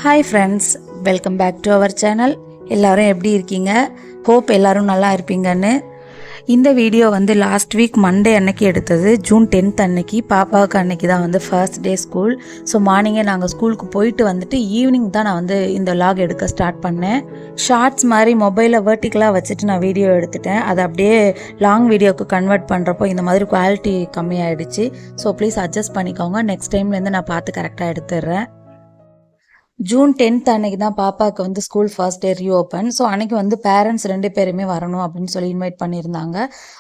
Hi friends, welcome back to our channel. எல்லோரும் எப்படி இருக்கீங்க? ஹோப் எல்லோரும் நல்லா இருப்பீங்கன்னு. இந்த வீடியோ லாஸ்ட் வீக் மண்டே அன்னைக்கு எடுத்தது. ஜூன் 10th அன்னைக்கு. பாப்பாவுக்கு அன்னைக்கு தான் ஃபர்ஸ்ட் டே ஸ்கூல். ஸோ மார்னிங்கே நாங்கள் ஸ்கூலுக்கு போயிட்டு ஈவினிங் தான் நான் இந்த லாக் எடுக்க ஸ்டார்ட் பண்ணேன். ஷார்ட்ஸ் மாதிரி மொபைலில் வெர்டிக்கலாக வச்சுட்டு நான் வீடியோ எடுத்துட்டேன். அதை அப்படியே லாங் வீடியோவுக்கு கன்வெர்ட் பண்ணுறப்போ இந்த மாதிரி குவாலிட்டி கம்மியாயிடுச்சு. ஸோ ப்ளீஸ் அட்ஜஸ்ட் பண்ணிக்கோங்க. நெக்ஸ்ட் டைம்லேருந்து நான் பார்த்து கரெக்டாக எடுத்துடுறேன். ஜூன் 10th அன்னைக்கு தான் பாப்பாவுக்கு school first day reopen. So அன்னைக்கு பேரண்ட்ஸ் 2 பேருமே வரணும் அப்படின்னு சொல்லி இன்வைட் பண்ணியிருந்தாங்க.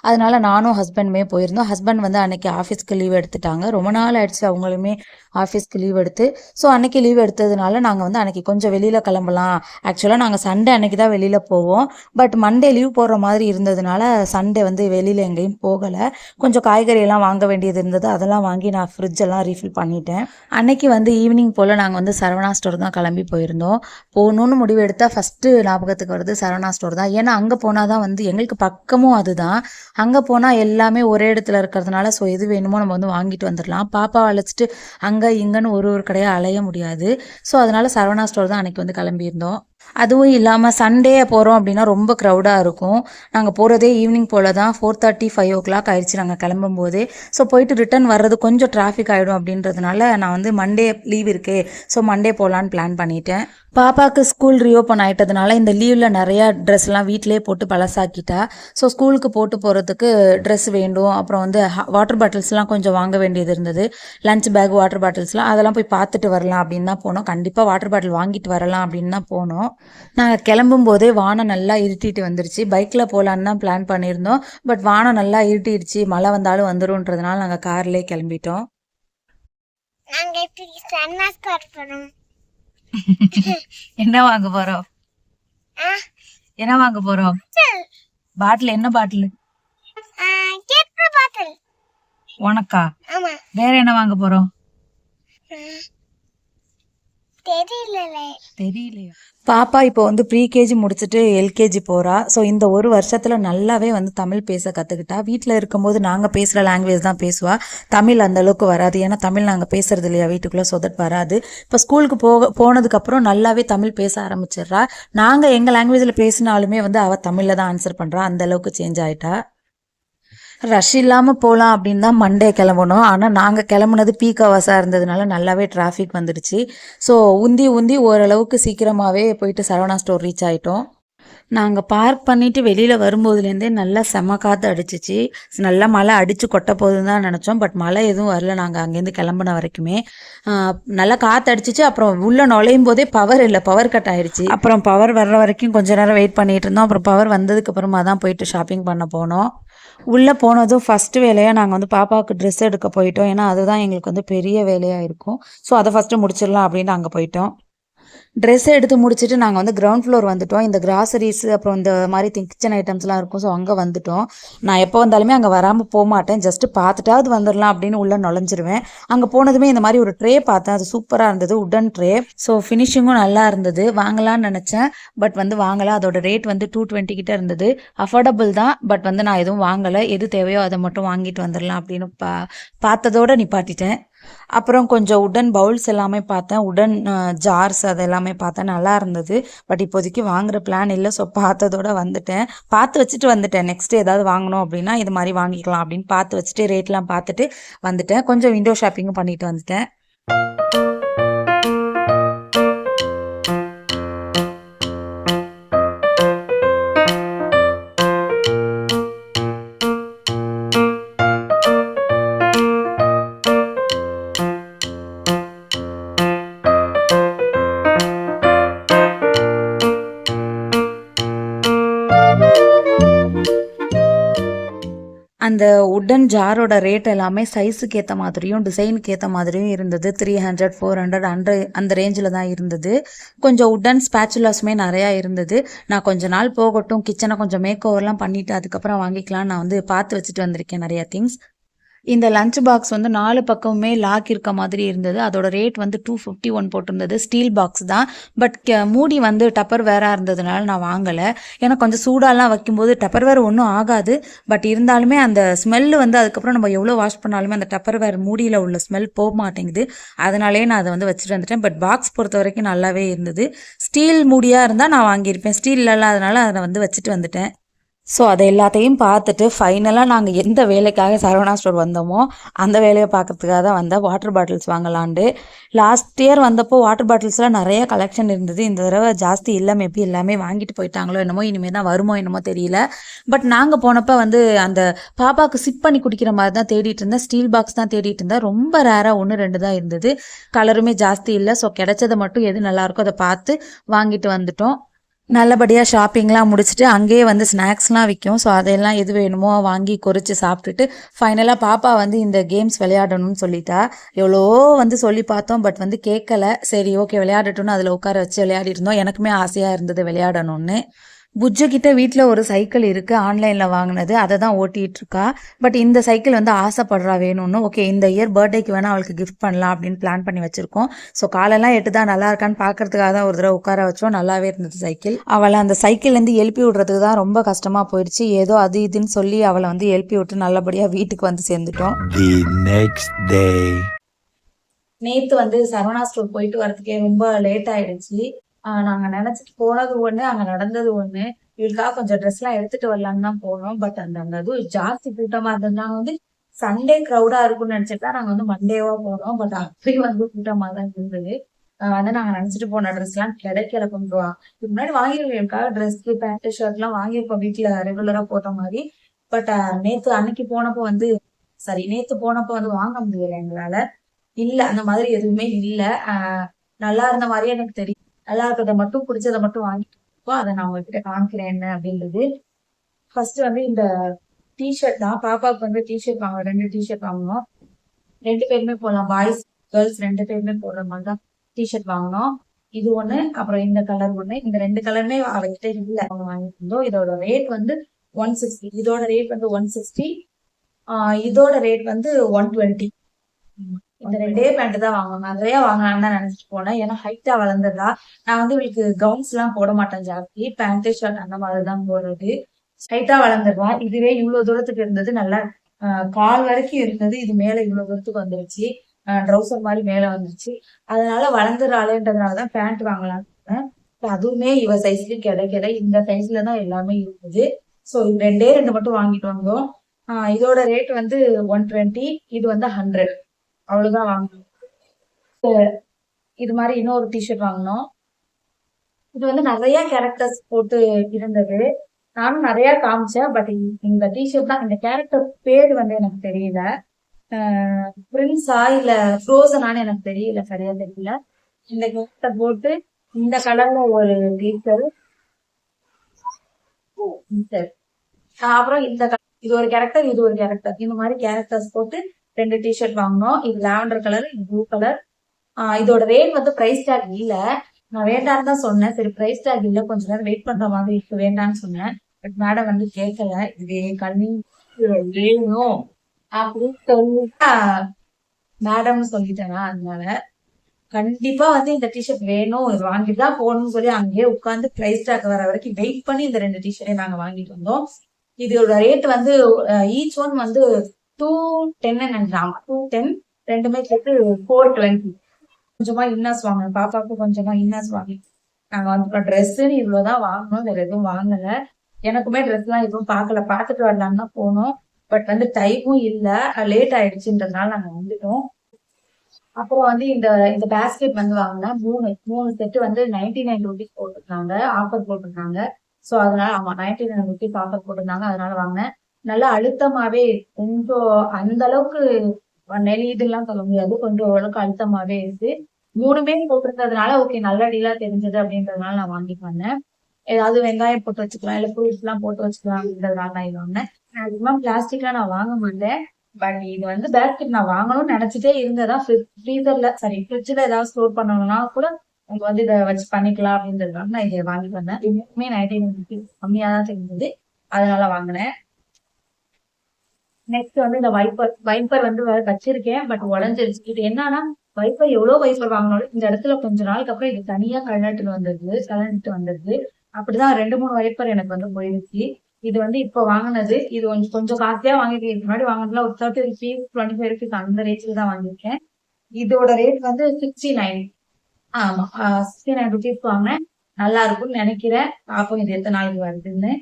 அதனால நானும் ஹஸ்பண்டுமே போயிருந்தோம். ஹஸ்பண்ட் அன்னைக்கு ஆஃபீஸ்க்கு லீவ் எடுத்துட்டாங்க. ரொம்ப நாள் ஆயிடுச்சு அவங்களுமே ஆஃபீஸ்க்கு லீவ் எடுத்து. ஸோ அன்னைக்கு லீவ் எடுத்ததுனால நாங்கள் அன்னைக்கு கொஞ்சம் வெளியில் கிளம்பலாம். ஆக்சுவலாக நாங்கள் சண்டே அன்னைக்கு தான் வெளியில் போவோம். பட் மண்டே லீவ் போடுற மாதிரி இருந்ததுனால சண்டே வெளியில் எங்கேயும் போகலை. கொஞ்சம் காய்கறியெல்லாம் வாங்க வேண்டியது இருந்தது. அதெல்லாம் வாங்கி நான் ஃப்ரிட்ஜெல்லாம் ரீஃபில் பண்ணிட்டேன். அன்னைக்கு ஈவினிங் போல் நாங்கள் சரவணா ஸ்டோர் தான் கிளம்பி போயிருந்தோம். போகணுன்னு முடிவு எடுத்தால் ஃபஸ்ட்டு ஞாபகத்துக்கு வருது சரவணா ஸ்டோர் தான். ஏன்னா அங்கே போனால் தான் எங்களுக்கு பக்கமும் அதுதான். அங்கே போனால் எல்லாமே ஒரே இடத்துல இருக்கிறதுனால ஸோ எது வேணுமோ நம்ம வாங்கிட்டு வந்துடலாம். பாப்பாவை அழைச்சிட்டு அங்கே இங்கன்னு ஒரு கடையாக அலைய முடியாது. ஸோ அதனால சரவணா ஸ்டோர் தான் அன்னைக்கு கிளம்பியிருந்தோம். அதுவும் இல்லாமல் சண்டே போகிறோம் அப்படின்னா ரொம்ப க்ரௌடாக இருக்கும். நாங்கள் போகிறதே ஈவினிங் போல் தான். 4:30 5 o'clock ஆயிடுச்சு நாங்கள் கிளம்பும் போதே. ஸோ போயிட்டு ரிட்டன் வர்றது கொஞ்சம் டிராஃபிக் ஆகிடும் அப்படின்றதுனால நான் மண்டே லீவ் இருக்கே ஸோ மண்டே போகலான்னு பிளான் பண்ணிட்டேன். பாப்பாவுக்கு ஸ்கூல் ரீஓப்பன் ஆகிட்டதுனால இந்த லீவில் நிறையா ட்ரெஸ்லாம் வீட்டிலே போட்டு பழசாக்கிட்டா. ஸோ ஸ்கூலுக்கு போட்டு போகிறதுக்கு ட்ரெஸ் வேண்டும். அப்புறம் வாட்டர் பாட்டில்ஸ்லாம் கொஞ்சம் வாங்க வேண்டியது இருந்தது. லஞ்ச் பேக், வாட்டர் பாட்டில்ஸ்லாம் அதெல்லாம் போய் பார்த்துட்டு வரலாம் அப்படின்னு தான் போனோம். கண்டிப்பாக வாட்டர் பாட்டில் வாங்கிட்டு வரலாம் அப்படின்னு தான் போனோம். நாங்கள் கிளம்பும் போதே வானம் நல்லா இருட்டிட்டு வந்துருச்சு. பைக்கில் போகலான்னு தான் பிளான் பண்ணியிருந்தோம். பட் வானம் நல்லா இருட்டிடுச்சு. மழை வந்தாலும் வந்துடும்ன்றதுனால நாங்கள் கார்லேயே கிளம்பிட்டோம். என்ன வாங்க போறோம்? என்ன வாங்க போறோம்? பாட்டில். என்ன பாட்டில்? உனக்கா? வேற என்ன வாங்க போறோம்? தெரியலையா? பாப்பா இப்போ ப்ரீகேஜி முடிச்சுட்டு எல்கேஜி போகிறா. ஸோ இந்த ஒரு வருஷத்தில் நல்லாவே தமிழ் பேச கற்றுக்கிட்டா. வீட்டில் இருக்கும்போது நாங்கள் பேசுகிற லாங்குவேஜ் தான் பேசுவா. தமிழ் அந்தளவுக்கு வராது. ஏன்னா தமிழ் நாங்கள் பேசுறது இல்லையா வீட்டுக்குள்ளே, சொதட் வராது. இப்போ ஸ்கூலுக்கு போனதுக்கப்புறம் நல்லாவே தமிழ் பேச ஆரம்பிச்சிடுறா. நாங்கள் எங்கள் லாங்குவேஜில் பேசினாலுமே அவள் தமிழில் தான் ஆன்சர் பண்ணுறா. அந்தளவுக்கு சேஞ்ச் ஆகிட்டா. ரஷ் இல்லாமல் போகலாம் அப்படின்னு தான் மண்டே கிளம்பணும். ஆனால் நாங்கள் கிளம்புனது பீக் ஹவர்ஸாக இருந்ததுனால நல்லாவே டிராஃபிக் வந்துடுச்சு. ஸோ உந்தி ஓரளவுக்கு சீக்கிரமாகவே போயிட்டு சரவணா ஸ்டோர் ரீச் ஆகிட்டோம். நாங்கள் பார்க் பண்ணிவிட்டு வெளியில் வரும்போதுலேருந்தே நல்லா செம காற்று அடிச்சிச்சு. நல்லா மழை அடித்து கொட்ட போகுதுன்னு தான் நினச்சோம். பட் மழை எதுவும் வரல. நாங்கள் அங்கேருந்து கிளம்புன வரைக்குமே நல்லா காற்று அடிச்சிச்சு. அப்புறம் உள்ளே நுழையும் போதே பவர் இல்லை, பவர் கட் ஆகிடுச்சு. அப்புறம் பவர் வர்ற வரைக்கும் கொஞ்ச நேரம் வெயிட் பண்ணிகிட்டு இருந்தோம். அப்புறம் பவர் வந்ததுக்கப்புறமா தான் போயிட்டு ஷாப்பிங் பண்ண போனோம். உள்ளே போனதும் ஃபஸ்ட்டு வேலையாக நாங்கள் பாப்பாவுக்கு ட்ரெஸ் எடுக்க போயிட்டோம். ஏன்னா அதுதான் எங்களுக்கு பெரிய வேலையாக இருக்கும். ஸோ அதை ஃபஸ்ட்டு முடிச்சிடலாம் அப்படின்னு அங்கே போயிட்டோம். ட்ரெஸ் எடுத்து முடிச்சுட்டு நாங்கள் கிரவுண்ட் ஃப்ளோர் வந்துட்டோம். இந்த கிராசரிஸ் அப்புறம் இந்த மாதிரி கிச்சன் ஐட்டம்ஸ்லாம் இருக்கும். ஸோ அங்கே வந்துட்டோம். நான் எப்போ வந்தாலுமே அங்கே வராமல் போக மாட்டேன். ஜஸ்ட்டு பார்த்துட்டாவது வந்துடலாம் அப்படின்னு உள்ளே நுழைஞ்சிருவேன். அங்கே போனதுமே இந்த மாதிரி ஒரு ட்ரே பார்த்தேன். அது சூப்பராக இருந்தது, உடன் ட்ரே. ஸோ ஃபினிஷிங்கும் நல்லா இருந்தது. வாங்கலான்னு நினச்சேன். பட் வாங்கலை. அதோட ரேட் 220 கிட்ட இருந்தது. அஃபோர்டபுள் தான். பட் நான் எதுவும் வாங்கலை. எது தேவையோ அதை மட்டும் வாங்கிட்டு வந்துடலாம் அப்படின்னு பார்த்ததோடு நிப்பாட்டிட்டேன். அப்புறம் கொஞ்சம் உடன் பவுல்ஸ் எல்லாமே பார்த்தேன். உடன் ஜார்ஸ் அது எல்லாமே பார்த்தேன். நல்லா இருந்தது. பட் இப்போதைக்கு வாங்குற பிளான் இல்லை. ஸோ பார்த்ததோட வந்துட்டேன். பார்த்து வச்சுட்டு வந்துட்டேன். நெக்ஸ்ட்டு ஏதாவது வாங்கணும் அப்படின்னா இது மாதிரி வாங்கிக்கலாம் அப்படின்னு பார்த்து வச்சுட்டு ரேட்லாம் பார்த்துட்டு வந்துட்டேன். கொஞ்சம் விண்டோ ஷாப்பிங்கும் பண்ணிட்டு வந்துட்டேன். அந்த உடன் ஜாரோட ரேட் எல்லாமே சைஸுக்கு ஏற்ற மாதிரியும் டிசைனுக்கு ஏற்ற மாதிரியும் இருந்தது. 300 400 அந்த ரேஞ்சில் தான் இருந்தது. கொஞ்சம் உடன் ஸ்பேச்சுலாஸுமே நிறையா இருந்தது. நான் கொஞ்ச நாள் போகட்டும், கிச்சனை கொஞ்சம் மேக் ஓவர்லாம் பண்ணிவிட்டு அதுக்கப்புறம் வாங்கிக்கலாம் நான் பார்த்து வச்சுட்டு வந்திருக்கேன் நிறையா திங்ஸ். இந்த லஞ்ச் பாக்ஸ் வந்து 4 பக்கமுமே லாக் இருக்க மாதிரி இருந்தது. அதோட ரேட் வந்து 251 போட்டிருந்தது. ஸ்டீல் பாக்ஸ் தான். பட் மூடி வந்து டப்பர்வேரா இருந்ததுனால நான் வாங்கல. ஏன்னா கொஞ்சம் சூடாலாம் வைக்கும்போது டப்பர்வேர் ஒண்ணும் ஆகாது. பட் இருந்தாலுமே அந்த ஸ்மெல் வந்து அதுக்கப்புறம் நம்ம எவ்வளோ வாஷ் பண்ணாலுமே அந்த டப்பர்வேர் மூடியில உள்ள ஸ்மெல் போக மாட்டேங்குது. அதனாலேயே நான் அத வந்து வச்சுட்டு வந்துட்டேன். பட் பாக்ஸ் பொறுத்தவரைக்கும் நல்லாவே இருந்தது. ஸ்டீல் மூடியா இருந்தா நான் வாங்கியிருப்பேன். ஸ்டீல்ல இல்லாதனால அத வந்து வச்சுட்டு வந்துட்டேன். ஸோ அதை எல்லாத்தையும் பார்த்துட்டு ஃபைனலாக நாங்கள் எந்த வேலைக்காக சரவணா ஸ்டோர் வந்தோமோ அந்த வேலையை பார்க்கறதுக்காக தான் வந்தேன். வாட்டர் பாட்டில்ஸ் வாங்கலான்ட்டு. லாஸ்ட் இயர் வந்தப்போ வாட்டர் பாட்டில்ஸ்லாம் நிறைய கலெக்ஷன் இருந்தது. இந்த தடவை ஜாஸ்தி இல்லை. மேபி எல்லாமே வாங்கிட்டு போயிட்டாங்களோ என்னமோ, இனிமேல் தான் வருமோ என்னமோ தெரியல. பட் நாங்கள் போனப்போ வந்து அந்த பாப்பாவுக்கு சிப் பண்ணி குடிக்கிற மாதிரி தான் தேடிட்டு இருந்தேன். ஸ்டீல் பாக்ஸ் தான் தேடிட்டு இருந்தேன். ரொம்ப ரேராக 1-2 தான் இருந்தது. கலருமே ஜாஸ்தி இல்லை. ஸோ கிடைச்சதை மட்டும் எது நல்லாயிருக்கோ அதை பார்த்து வாங்கிட்டு வந்துட்டோம். நல்லபடியாக ஷாப்பிங்லாம் முடிச்சுட்டு அங்கேயே வந்து ஸ்நாக்ஸ்லாம் விற்கும். ஸோ அதையெல்லாம் எது வேணுமோ வாங்கி கொறிச்சு சாப்பிட்டுட்டு ஃபைனலாக பாப்பா வந்து இந்த கேம்ஸ் விளையாடணும்னு சொல்லிட்டா. எவ்வளவோ வந்து சொல்லி பார்த்தோம். பட் வந்து கேட்கல. சரி ஓகே விளையாடட்டும்னு அதில் உட்கார வச்சு விளையாடிட்டு இருந்தோம். எனக்குமே ஆசையாக இருந்தது விளையாடணும்னு. புஜ்ஜு கிட்ட வீட்டில் ஒரு சைக்கிள் இருக்குது, ஆன்லைனில் வாங்கினது. அதை தான் ஓட்டிகிட்டு இருக்கா. பட் இந்த சைக்கிள் வந்து ஆசைப்படுறா வேணும்னு. ஓகே இந்த இயர் பர்த்டேக்கு வேணால் அவளுக்கு கிஃப்ட் பண்ணலாம் அப்படின்னு பிளான் பண்ணி வச்சுருக்கோம். ஸோ காலெல்லாம் எட்டு தான் நல்லா இருக்கான்னு பார்க்கறதுக்காக தான் ஒரு தடவை உட்கார வச்சோம். நல்லாவே இருந்தது சைக்கிள். அவளை அந்த சைக்கிள்லேருந்து எழுப்பி விடுறதுக்கு தான் ரொம்ப கஷ்டமாக போயிடுச்சு. ஏதோ அது இதுன்னு சொல்லி அவளை வந்து எழுப்பி விட்டு நல்லபடியாக வீட்டுக்கு வந்து சேர்ந்துட்டோம். நேற்று வந்து சரவணா ஸ்டோர் போயிட்டு வரதுக்கே ரொம்ப லேட் ஆயிடுச்சு. நாங்க நினைச்சிட்டு போனது ஒண்ணு, அங்க நடந்தது ஒண்ணு. இவளுக்காக கொஞ்சம் ட்ரெஸ் எல்லாம் எடுத்துட்டு வரலான்னு தான் போனோம். பட் அந்த அந்த இது ஜாஸ்தி கூட்டமா இருந்தது. நாங்க வந்து சண்டே க்ரௌடா இருக்கும்னு நினைச்சிட்டு தான் நாங்க வந்து மண்டேவா போனோம். பட் அப்பயும் வந்து கூட்டமா தான் இருந்தது. வந்து நாங்க நினைச்சிட்டு போன ட்ரெஸ் எல்லாம் கிடைக்கல. கொஞ்சம் இதுக்கு முன்னாடி வாங்கிருக்கோம். ட்ரெஸ் பேண்ட் ஷர்ட் எல்லாம் வாங்கியிருக்கோம் வீட்டுல ரெகுலரா போட்ட மாதிரி. பட் நேத்து அன்னைக்கு போனப்போ வந்து நேத்து போனப்போ வந்து வாங்க முடியல எங்களால. இல்ல அந்த மாதிரி எதுவுமே இல்ல. நல்லா இருந்த மாதிரியே எனக்கு தெரியும். நல்லா இருக்கிறத மட்டும் பிடிச்சதை மட்டும் வாங்கிட்டு அதை நான் உங்ககிட்ட காமிக்கிறேன் என்ன அப்படின்றது. ஃபர்ஸ்ட் வந்து இந்த டிஷர்ட் தான். பாப்பாவுக்கு வந்து டிஷர்ட் வாங்கணும். 2 டிஷர்ட் வாங்கணும். 2 பேருமே போடலாம். பாய்ஸ் கேர்ள்ஸ் 2 பேருமே போடுற மாதிரி தான் டிஷர்ட் வாங்கணும். இது ஒண்ணு, அப்புறம் இந்த கலர் ஒண்ணு. இந்த 2 கலருமே அவகிட்ட இல்ல. அவங்க வாங்கிட்டு இருந்தோம். இதோட ரேட் வந்து 160. இதோட ரேட் வந்து 160. இதோட ரேட் வந்து 120. இந்த 2 பேண்ட் தான் வாங்கணும். நிறைய வாங்கலாம்னு தான் நினைச்சிட்டு போனேன். ஏன்னா ஹைட்டா வளர்ந்துடா. நான் வந்து இவளுக்கு கவுன்ஸ் எல்லாம் போட மாட்டேன் ஜாஸ்தி. பேண்ட் ஷர்ட் அந்த மாதிரிதான் போடுறது. ஹைட்டா வளர்ந்துடுறா. இதுவே இவ்வளவு தூரத்துக்கு இருந்தது. நல்லா கால் வரைக்கும் இருந்தது. இது மேல இவ்வளவு தூரத்துக்கு வந்துருச்சு. ட்ரௌசர் மாதிரி மேல வந்துருச்சு. அதனால வளர்ந்துடுறாளேன்றதுனாலதான் பேண்ட் வாங்கலாம்னு. அதுவுமே இவ சைஸ்க்கு கிடைக்கல. இந்த சைஸ்ல தான் எல்லாமே இருக்குது. சோ இது 2 மட்டும் வாங்கிட்டு வந்தோம். இதோட ரேட் வந்து 120. இது வந்து 100. அவ்வளவுதான் வாங்கணும். இது மாதிரி இன்னொரு டிஷர்ட் வாங்கினோம். இது வந்து நிறைய கேரக்டர்ஸ் போட்டு இருந்தது. நானும் நிறைய காமிச்சேன். பட் இந்த டிஷர்ட் தான். இந்த கேரக்டர் பேர் வந்து எனக்கு தெரியல. பிரின்ஸா இல்ல ஃப்ரோசனான்னு எனக்கு தெரியல, சரியா தெரியல. இந்த கேரக்டர் போட்டு இந்த கலர்ல ஒரு டீஷர்ட். அப்புறம் இது ஒரு கேரக்டர், இது ஒரு கேரக்டர். இந்த மாதிரி கேரக்டர்ஸ் போட்டு 2 டிஷர்ட் வாங்கினோம். இது லாவெண்டர் கலர், இது ப்ளூ கலர். இதோட ரேட் வந்து பிரைஸ் டேக் இல்ல. நான் வேண்டான்னு தான் சொன்னேன். சரி பிரைஸ் டேக் இல்ல, கொஞ்ச நேரம் வெயிட் பண்ற மாதிரி இருக்கு, வேண்டான்னு சொன்னேன். பட் மேடம் வந்து கேட்கல. இது கல்வி வேணும் அப்படின்னு சொல்லிட்டா மேடம் சொல்லிட்டேனா, அதனால கண்டிப்பா வந்து இந்த டிஷர்ட் வேணும், வாங்கிதான் போகணும்னு சொல்லி அங்கேயே உட்காந்து பிரைஸ் டேக் வர வரைக்கும் வெயிட் பண்ணி இந்த 2 டிஷர்ட்டே நாங்க வாங்கிட்டு வந்தோம். இதோட ரேட் வந்து ஈச் ஒன் வந்து 210 நினைக்கிறாங்க. 210 ரெண்டுமே சேர்த்து 420. கொஞ்சமா இன்னர்ஸ் வாங்கணும். பாப்பாவுக்கு கொஞ்சமா இன்னர்ஸ் வாங்கி நாங்க வந்து ட்ரெஸ்ன்னு இவ்வளவுதான் வாங்கணும். வேற எதுவும் வாங்கல. எனக்குமே ட்ரெஸ் எல்லாம் எதுவும் பார்க்கல. பார்த்துட்டு வரலான்னு தான் போனோம். பட் வந்து டைமும் இல்ல, லேட் ஆயிடுச்சுன்றதுனால நாங்க வந்துட்டோம். அப்புறம் வந்து இந்த இந்த பேஸ்கெட் வந்து வாங்கினா 3 செட்டு வந்து 99 ருபீஸ் போட்டிருக்காங்க. ஆஃபர் போட்டிருக்காங்க. சோ அதனால ஆமா 99 ருபீஸ் ஆஃபர் போட்டிருந்தாங்க. அதனால வாங்கினேன். நல்லா அழுத்தமாவே, கொஞ்சம் அந்த அளவுக்கு நெளியுதுலாம் சொல்ல முடியாது. கொஞ்சம் ஓரளவுக்கு அழுத்தமாவே இருக்கு. 3மே போட்டிருந்ததுனால ஓகே நல்ல டீலா தெரிஞ்சது அப்படின்றதுனால நான் வாங்கிட்டு வந்தேன். ஏதாவது வெங்காயம் போட்டு வச்சுக்கலாம், இல்ல ஃப்ரூட்ஸ் எல்லாம் போட்டு வச்சுக்கலாம் அப்படின்றதுனால நான் இது வாங்கினேன். அதிகமாக பிளாஸ்டிக்லாம் நான் வாங்க மாட்டேன். பட் இது வந்து பேஸ்கெட் நான் வாங்கணும்னு நினைச்சிட்டே இருந்ததா. ஃப்ரீசர்ல ஃப்ரிட்ஜ்ல ஏதாவது ஸ்டோர் பண்ணணும்னா கூட அவங்க வந்து இதை வச்சு பண்ணிக்கலாம் அப்படின்றதுனால நான் இதை வாங்கிட்டு வந்தேன். இதுவுமே 99 ருபீஸ் கம்மியா தான் தெரிஞ்சது. அதனால வாங்கினேன். நெக்ஸ்ட் வந்து இந்த வைப்பர் வந்து வச்சிருக்கேன், பட் உடஞ்சிருச்சு. இது என்னன்னா வைப்பர் எவ்வளவு வைப்பர் வாங்கினாலும் இந்த இடத்துல கொஞ்ச நாளுக்கு அப்புறம் இது தனியா கலந்துட்டு வந்தது. அப்படிதான் 2-3 வைப்பர் எனக்கு வந்து போயிருச்சு. இது வந்து இப்ப வாங்கினது. இது கொஞ்சம் கொஞ்சம் காஸ்ட்லியா வாங்கிருக்கேன். இதுக்கு முன்னாடி வாங்கினதுல ஒரு 30 ருபீஸ் 25 ருபீஸ் அந்த ரேட்ல தான் வாங்கியிருக்கேன். இதோட ரேட் வந்து 69. ஆமா 69 ருபீஸ் வாங்கினேன். நல்லா இருக்கும்னு நினைக்கிறேன். பாப்போம் இது எத்தனை நாளைக்கு வருதுன்னு.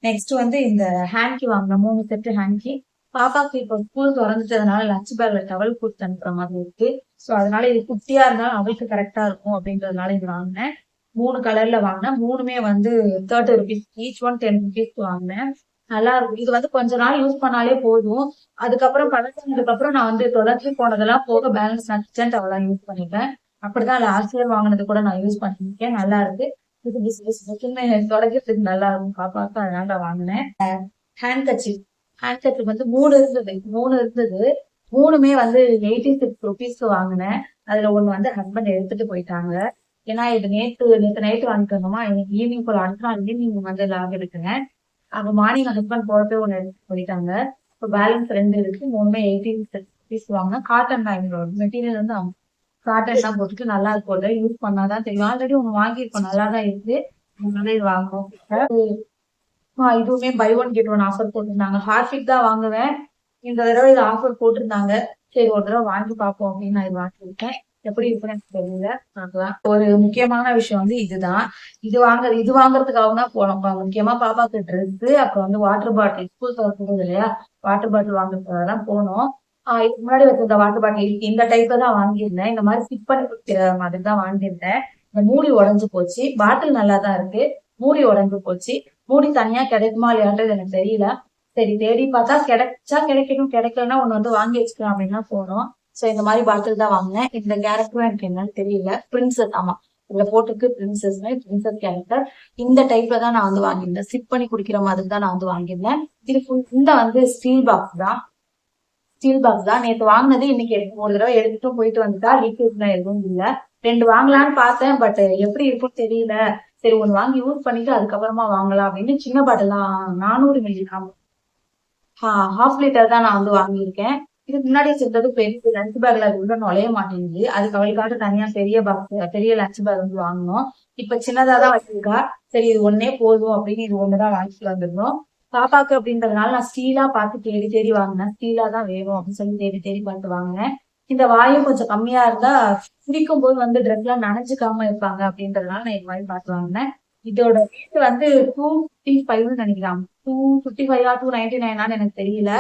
நெக்ஸ்ட் வந்து இந்த ஹேண்ட்கி வாங்கினேன். 3 செட்டு ஹேண்ட்கி. பாப்பாக்கு இப்போ ஸ்கூல் திறந்துட்டதுனால லஞ்ச் பேக்ல டவல் கொடுத்து அனுப்புற மாதிரி இருக்கு. ஸோ அதனால இது குட்டியா இருந்தாலும் அவளுக்கு கரெக்டா இருக்கும் அப்படின்றதுனால இது வாங்கினேன். 3 கலர்ல வாங்கினேன். 3மே வந்து 30 ருபீஸ், ஈச் ஒன் 10 ருபீஸ் வாங்கினேன். நல்லா இருக்கும். இது வந்து கொஞ்ச நாள் யூஸ் பண்ணாலே போதும். அதுக்கப்புறம் பழகினதுக்கு அப்புறம் நான் வந்து தொடர்ச்சி போனதெல்லாம் போக பேலன்ஸ் நச்சுன்ட்டு அவெல்லாம் யூஸ் பண்ணிப்பேன். அப்படிதான் லாஸ்ட் இயர் வாங்கினது கூட நான் யூஸ் பண்ணிருக்கேன். நல்லா இருக்கு. இது தொடக்கிறதுக்கு நல்லா இருக்கும் பாப்பாக்கு, அதனால நான் வாங்கினேன். ஹேண்ட் கர்ச்சீஃப் வந்து 3 இருந்தது. 3மே வந்து 86 ருபீஸ்க்கு வாங்கினேன். அதுல ஒண்ணு வந்து ஹஸ்பண்ட் எடுத்துட்டு போயிட்டாங்க. ஏன்னா இது நேத்து நைட்டு வாங்கிட்டு வந்தோமா, எனக்கு ஈவினிங் போல அடுத்த நாள் ஈவினிங் வந்து லாக் எடுக்கிறேன். அப்ப மார்னிங் ஹஸ்பண்ட் போறப்பே ஒண்ணு எடுத்துட்டு போயிட்டாங்க. இப்போ பேலன்ஸ் 2 இருக்கு. 3மே 86 ருபீஸ் வாங்கினேன். காட்டன் தான் எங்களோட மெட்டீரியல் வந்து காட்டன் தான் போட்டுட்டு நல்லா இருக்கும். யூஸ் பண்ணாதான் தெரியும். ஆல்ரெடி ஒண்ணு வாங்கியிருக்கோம், நல்லாதான் இருக்கு. அதனால இது வாங்குவோம். இதுவுமே buy one get one offer போட்டிருந்தாங்க. ஹார்பிக் தான் வாங்குவேன். இந்த தடவை இது ஆஃபர் போட்டிருந்தாங்க. சரி ஒரு தடவை வாங்கி பார்ப்போம் அப்படின்னு நான் இது வாங்கியிருக்கேன். எப்படி இருக்குன்னு எனக்கு தெரியல, பார்க்கலாம். ஒரு முக்கியமான விஷயம் வந்து இதுதான். இது வாங்குறதுக்காக தான் போனோம். முக்கியமா பாப்பாக்கு ட்ரெஸ், அப்புறம் வந்து வாட்டர் பாட்டில், ஸ்கூல் திறக்குது இல்லையா, வாட்டர் பாட்டில் வாங்குறதுக்காக தான் போனோம். இதுக்கு முன்னாடி வச்சிருந்த வாட்டர் பாட்டில் இந்த டைப்ல தான் வாங்கியிருந்தேன். இந்த மாதிரி ஸ்டிக் பண்ணி கொடுக்கிற மாதிரி தான் வாங்கியிருந்தேன். இந்த மூடி உடஞ்சு போச்சு. பாட்டில் நல்லா தான் இருக்கு, மூடி உடஞ்சு போச்சு. மூடி தனியா கிடைக்குமா இல்லையான்றது எனக்கு தெரியல. சரி தேடி பார்த்தா கிடைச்சா கிடைக்கணும், கிடைக்கலன்னா ஒண்ணு வந்து வாங்கி வச்சுக்கலாம் அப்படின்னு தான் போனோம். சோ இந்த மாதிரி பாட்டில் தான் வாங்கினேன். இந்த கேரக்டரும் எனக்கு என்னன்னு தெரியல. பிரின்சஸ், ஆமா இதுல போட்டுக்கு பிரின்சஸ் கேரக்டர். இந்த டைப்ல தான் நான் வந்து வாங்கியிருந்தேன். சிப் பண்ணி குடிக்கிற மாதிரி தான் நான் வந்து வாங்கியிருந்தேன். இது இந்த வந்து ஸ்டீல் பாக்ஸ் தான். நேத்து வாங்கினது இன்னைக்கு ஒரு தடவை எடுத்துட்டும் போயிட்டு வந்துட்டா. லீக்கேஜ்லாம் எதுவும் இல்ல. 2 வாங்கலான்னு பார்த்தேன், பட் எப்படி இருக்கும்னு தெரியல. சரி ஒண்ணு வாங்கி யூஸ் பண்ணிட்டு அதுக்கப்புறமா வாங்கலாம் அப்படின்னு சின்ன பாட்டில் தான் 400 மில்லி ஹாஃப் லிட்டர் தான் நான் வந்து வாங்கியிருக்கேன். இதுக்கு முன்னாடி வச்சிருந்தது பெரிய லஞ்ச் பேக்ல அது உள்ள நுழைய மாட்டேங்குது. அதுக்கு அவளுக்காக தனியா பெரிய லஞ்ச் பேக் வந்து வாங்கணும். இப்ப சின்னதா தான் வச்சிருக்கா. சரி இது ஒன்னே போதும் அப்படின்னு இது ஒண்ணுதான் வாங்கிட்டு வந்துருந்தோம். பாப்பாக்கு அப்படின்றதுனால நான் ஸ்டீலா பார்த்து தேடி தேடி வாங்கினேன். ஸ்டீலா தான் வேணும் அப்படின்னு சொல்லி தேடி தேடி பார்த்து வாங்கினேன். இந்த வாயும் கொஞ்சம் கம்மியா இருந்தா குடிக்கும் போது வந்து ட்ரெஸ் எல்லாம் நனைஞ்சுக்காம இருப்பாங்க அப்படின்றதுனால நான் இது மாதிரி பார்த்து வாங்கினேன். இதோட ரேட் வந்து 255 நினைக்கிறேன். 255 299 எனக்கு தெரியல.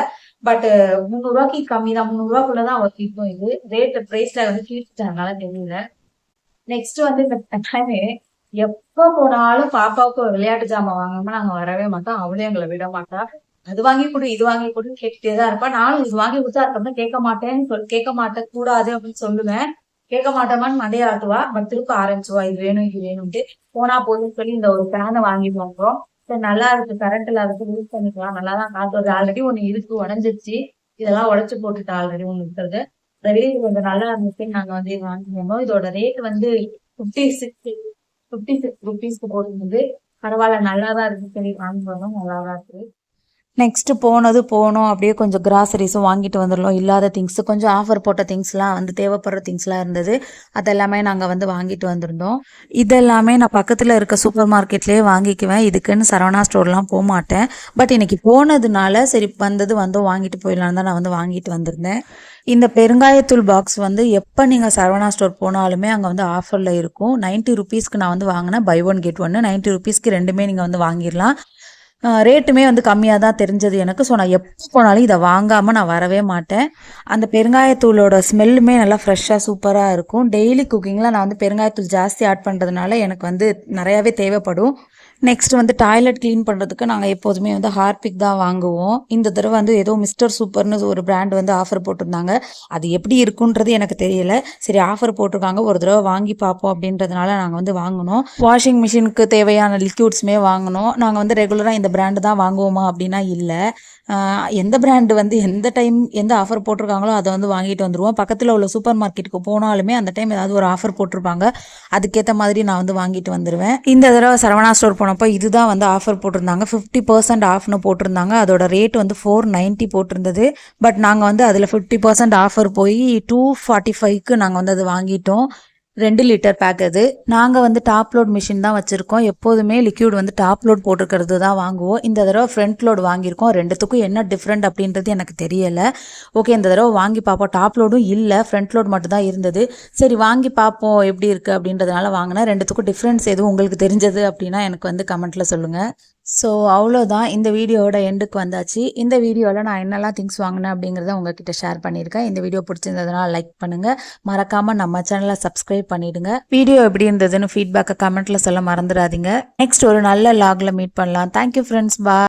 பட் 300 ரூபாய்க்கு கம்மி தான். 300 ரூபாய்க்குள்ளதான் இருக்கும். இது ரேட் பிரைஸ்ல வந்து கீழ்த்தனால தெரியல. நெக்ஸ்ட் வந்து இந்த எப்ப போனாலும் பாப்பாவுக்கு ஒரு விளையாட்டு ஜாமான் வாங்காம நாங்க வரவே மாட்டோம். அவளே எங்களை விட மாட்டா. அது வாங்கி கொடு இது வாங்கி கொடுன்னு கேட்டுட்டேதான் இருப்பா. நானும் இது வாங்கி கொடுத்தா அதுக்கப்புறம் கேட்க மாட்டேன் கூடாது அப்படின்னு சொல்லுவேன். கேட்க மாட்டோமான்னு மண்டையாட்டுவா. பட் திருப்ப ஆரம்பிச்சுவா இது வேணும்ட்டு. போனா போதுன்னு சொல்லி இந்த ஒரு ஃபேனை வாங்கிட்டு வந்தோம். சரி நல்லா இருக்கு, கரண்ட்ல அதுக்கு யூஸ் பண்ணிக்கலாம், நல்லாதான் காத்து வருது. ஆல்ரெடி ஒண்ணு இருக்கு உடஞ்சிருச்சு. இதெல்லாம் உடைச்சு போட்டுட்டு ஆல்ரெடி ஒண்ணு இருக்கிறது. இது கொஞ்சம் நல்லா இருந்துச்சுன்னு நாங்க வந்து வாங்கிருந்தோம். இதோட ரேட் வந்து 56 ருபீஸ்க்கு போடுறது. பரவாயில்ல, நல்லாதான் இருக்கு சொல்லி வாங்குவோம். நல்லாதான் இருக்கு. நெக்ஸ்ட்டு போனோம் அப்படியே கொஞ்சம் கிராசரிஸும் வாங்கிட்டு வந்துடலாம். இல்லாத திங்ஸு கொஞ்சம் ஆஃபர் போட்ட திங்ஸ்லாம் வந்து தேவைப்படுற திங்ஸ்லாம் இருந்தது. அதெல்லாமே நாங்கள் வந்து வாங்கிட்டு வந்திருந்தோம். இதெல்லாமே நான் பக்கத்தில் இருக்க சூப்பர் மார்க்கெட்லேயே வாங்கிக்குவேன். இதுக்குன்னு சரவணா ஸ்டோர்லாம் போக மாட்டேன். பட் இன்னைக்கு போனதுனால சரி வந்தோம் வாங்கிட்டு போயிடலான்னு தான் நான் வந்து வாங்கிட்டு வந்திருந்தேன். இந்த பெருங்காயத்தூள் பாக்ஸ் வந்து எப்போ நீங்கள் சரவணா ஸ்டோர் போனாலுமே அங்கே வந்து ஆஃபரில் இருக்கும். 90 ருபீஸ்க்கு நான் வந்து வாங்கினேன். பை ஒன் கெட் ஒன்று. 90 ருபீஸ்க்கு ரெண்டுமே நீங்கள் வந்து வாங்கிடலாம். ரேட்டுமே வந்து கம்மியாக தான் தெரிஞ்சது எனக்கு. ஸோ நான் எப்போ போனாலும் இதை வாங்காமல் நான் வரவே மாட்டேன். அந்த பெருங்காயத்தூளோட ஸ்மெல்லுமே நல்லா ஃப்ரெஷ்ஷாக சூப்பராக இருக்கும். டெய்லி குக்கிங்கில் நான் வந்து பெருங்காயத்தூள் ஜாஸ்தி ஆட் பண்ணுறதுனால எனக்கு வந்து நிறையாவே தேவைப்படும். நெக்ஸ்ட் வந்து டாய்லெட் க்ளீன் பண்ணுறதுக்கு நாங்கள் எப்போதுமே வந்து ஹார்பிக் தான் வாங்குவோம். இந்த தடவை வந்து ஏதோ மிஸ்டர் சூப்பர்னு ஒரு பிராண்ட் வந்து ஆஃபர் போட்டிருந்தாங்க. அது எப்படி இருக்குன்றது எனக்கு தெரியல. சரி ஆஃபர் போட்டிருக்காங்க, ஒரு தடவை வாங்கி பார்ப்போம் அப்படின்றதுனால நாங்கள் வந்து வாங்கினோம். வாஷிங் மிஷினுக்கு தேவையான லிக்யூட்ஸுமே வாங்கினோம். நாங்கள் வந்து ரெகுலராக இந்த இந்த பிராண்டு தான் வாங்குவோமா அப்படின்னா இல்லை. எந்த பிராண்டு வந்து எந்த டைம் எந்த ஆஃபர் போட்டிருக்காங்களோ அதை வந்து வாங்கிட்டு வந்துடுவோம். பக்கத்தில் உள்ள சூப்பர் மார்க்கெட்டுக்கு போனாலுமே அந்த டைம் ஏதாவது ஒரு ஆஃபர் போட்டிருப்பாங்க, அதுக்கேற்ற மாதிரி நான் வந்து வாங்கிட்டு வந்துடுவேன். இந்த தடவை சரவணா ஸ்டோர் போனப்போ இதுதான் வந்து ஆஃபர் போட்டிருந்தாங்க, 50% ஆஃப்னு போட்டிருந்தாங்க. அதோட ரேட் வந்து 490 போட்டிருந்தது. பட் நாங்கள் வந்து அதில் 50% ஆஃபர் போய் 245க்கு நாங்கள் வந்து அது வாங்கிட்டோம். 2 லிட்டர் பேக் அது. நாங்கள் வந்து டாப் லோட் மிஷின் தான் வச்சுருக்கோம். எப்போதுமே லிக்யூட் வந்து டாப் லோட் போட்டுக்கிறது தான் வாங்குவோம். இந்த தடவை ஃப்ரண்ட் லோட் வாங்கியிருக்கோம். ரெண்டுத்துக்கும் என்ன டிஃப்ரெண்ட் அப்படின்றது எனக்கு தெரியலை. ஓகே, இந்த தடவை வாங்கி பார்ப்போம். டாப் லோடும் இல்லை, ஃப்ரண்ட் லோட் மட்டும் தான் இருந்தது. சரி வாங்கி பார்ப்போம் எப்படி இருக்குது அப்படின்றதுனால வாங்கினேன். ரெண்டுத்துக்கும் டிஃப்ரென்ஸ் எதுவும் உங்களுக்கு தெரிஞ்சது அப்படின்னா எனக்கு வந்து கமெண்ட்டில் சொல்லுங்கள். ஸோ அவ்வளோதான், இந்த வீடியோவோட எண்டுக்கு வந்தாச்சு. இந்த வீடியோவில் நான் என்னெல்லாம் திங்ஸ் வாங்கினேன் அப்படிங்கிறத உங்ககிட்ட ஷேர் பண்ணியிருக்கேன். இந்த வீடியோ பிடிச்சிருந்ததுனால லைக் பண்ணுங்கள், மறக்காமல் நம்ம சேனலை சப்ஸ்கிரைப் பண்ணிவிடுங்க. வீடியோ எப்படி இருந்ததுன்னு ஃபீட்பேக்கை கமெண்ட்டில் சொல்ல மறந்துடாதீங்க. நெக்ஸ்ட் ஒரு நல்ல லாகில் மீட் பண்ணலாம். தேங்க்யூ ஃப்ரெண்ட்ஸ், பாய்.